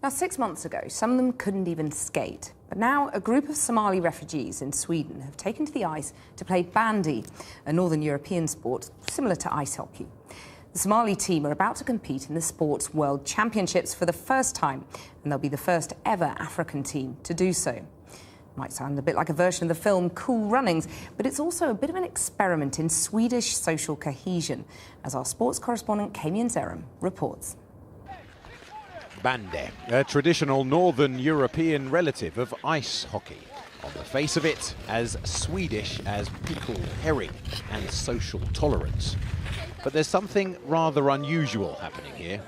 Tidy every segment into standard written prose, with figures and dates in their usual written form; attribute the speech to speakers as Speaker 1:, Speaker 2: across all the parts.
Speaker 1: Now, 6 months ago, some of them couldn't even skate. But now, a group of Somali refugees in Sweden have taken to the ice to play bandy, a northern European sport similar to ice hockey. The Somali team are about to compete in the sport's World Championships for the first time, and they'll be the first ever African team to do so. Might sound a bit like a version of the film Cool Runnings, but it's also a bit of an experiment in Swedish social cohesion, as our sports correspondent Kamian Zerum reports.
Speaker 2: Bandy, a traditional northern European relative of ice hockey. On the face of it, as Swedish as pickled herring and social tolerance. But there's something rather unusual happening here.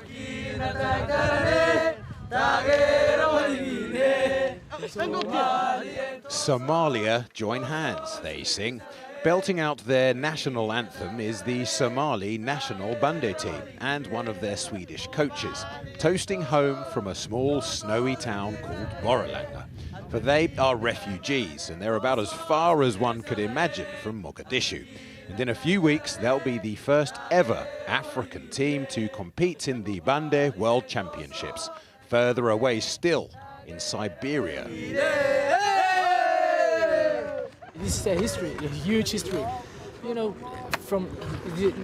Speaker 2: Somalia join hands, they sing. Belting out their national anthem is the Somali national bandy team and one of their Swedish coaches, toasting home from a small snowy town called Borlänge. For they are refugees and they're about as far as one could imagine from Mogadishu. And in a few weeks, they'll be the first ever African team to compete in the Bandy World Championships, further away still in Siberia.
Speaker 3: This is a history, a huge history. You know,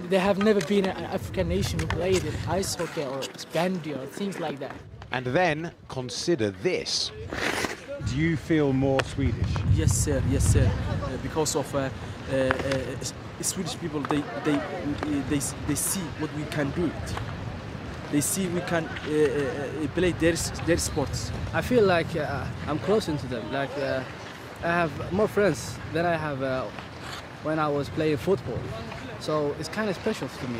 Speaker 3: there have never been an African nation who played in ice hockey or bandy or things like that.
Speaker 2: And then consider this.
Speaker 4: Do you feel more Swedish?
Speaker 5: Yes, sir. Yes, sir. Because of Swedish people, they see what we can do. They see we can play their sports.
Speaker 6: I feel like I'm closer to them. Like I have more friends than I have when I was playing football. So it's kind of special to me.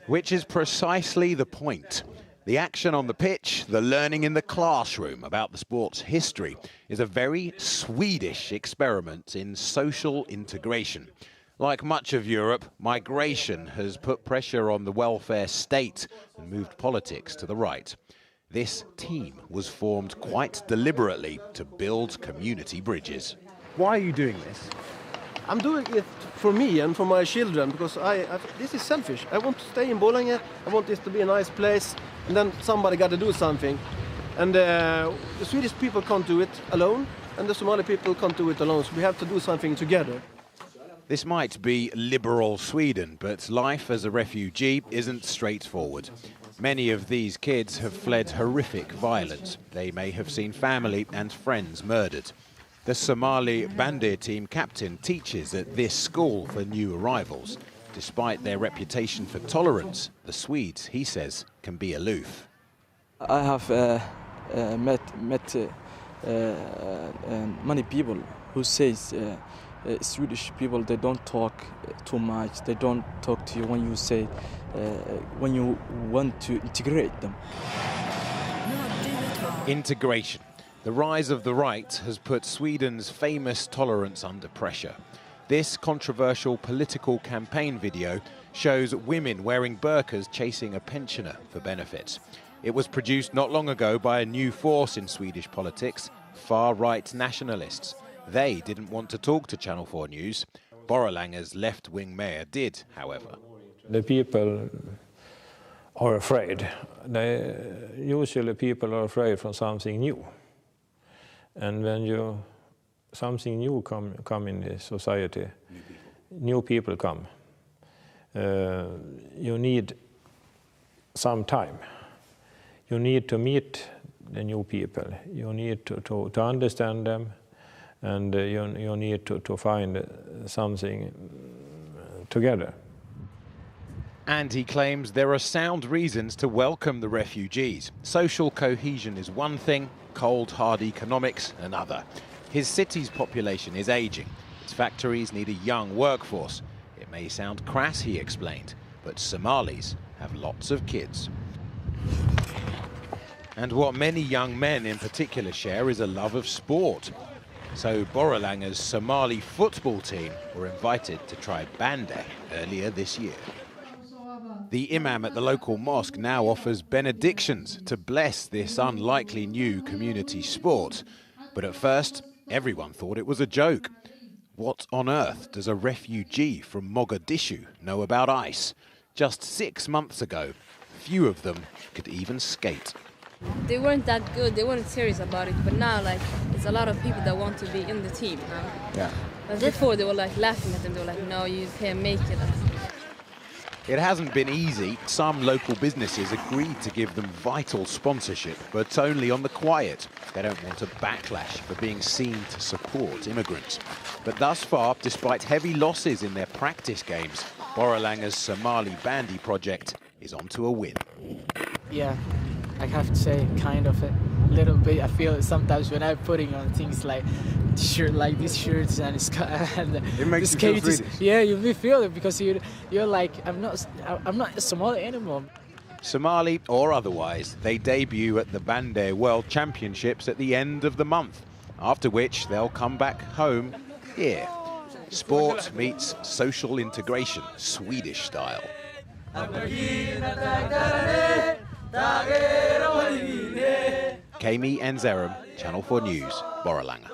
Speaker 2: Which is precisely the point. The action on the pitch, the learning in the classroom about the sport's history is a very Swedish experiment in social integration. Like much of Europe, migration has put pressure on the welfare state and moved politics to the right. This team was formed quite deliberately to build community bridges.
Speaker 4: Why are you doing this?
Speaker 7: I'm doing it for me and for my children because this is selfish. I want to stay in Borlänge. I want this to be a nice place, and then somebody got to do something. And the Swedish people can't do it alone, and the Somali people can't do it alone. So we have to do something together.
Speaker 2: This might be liberal Sweden, but life as a refugee isn't straightforward. Many of these kids have fled horrific violence. They may have seen family and friends murdered. The Somali bandy team captain teaches at this school for new arrivals. Despite their reputation for tolerance, the Swedes, he says, can be aloof.
Speaker 5: I have met many people who says Swedish people, they don't talk too much. They don't talk to you when you say, when you want to integrate them.
Speaker 2: Integration. The rise of the right has put Sweden's famous tolerance under pressure. This controversial political campaign video shows women wearing burqas chasing a pensioner for benefits. It was produced not long ago by a new force in Swedish politics, far-right nationalists. They didn't want to talk to Channel 4 News. Borlänge's left-wing mayor did, however.
Speaker 8: The people are afraid. Usually people are afraid from something new. And when something new come in the society, new people come. You need some time. You need to meet the new people. You need to understand them, and you need to find something together.
Speaker 2: And he claims there are sound reasons to welcome the refugees. Social cohesion is one thing, cold, hard economics another. His city's population is aging. Its factories need a young workforce. It may sound crass, he explained, but Somalis have lots of kids. And what many young men in particular share is a love of sport. So Borlänge's Somali football team were invited to try bandy earlier this year. The imam at the local mosque now offers benedictions to bless this unlikely new community sport. But at first, everyone thought it was a joke. What on earth does a refugee from Mogadishu know about ice? Just 6 months ago, few of them could even skate.
Speaker 9: They weren't that good, they weren't serious about it, but now like it's a lot of people that want to be in the team now.
Speaker 2: Yeah.
Speaker 9: But before they were like laughing at them, they were like, no, you can't make it.
Speaker 2: It hasn't been easy. Some local businesses agreed to give them vital sponsorship, but only on the quiet. They don't want a backlash for being seen to support immigrants. But thus far, despite heavy losses in their practice games, Boralanga's Somali bandy project is on to a win.
Speaker 3: Yeah, I have to say, kind of a little bit. I feel it sometimes when I'm putting on things like these shirts and
Speaker 4: It makes
Speaker 3: the
Speaker 4: you feel
Speaker 3: skates.
Speaker 4: Swedish.
Speaker 3: Yeah, you feel it because you're like, I'm not Somali anymore.
Speaker 2: Somali or otherwise, they debut at the Bandy World Championships at the end of the month, after which they'll come back home here. Sport meets social integration, Swedish style. Kami Enzerum, Channel 4 News, Boralanga.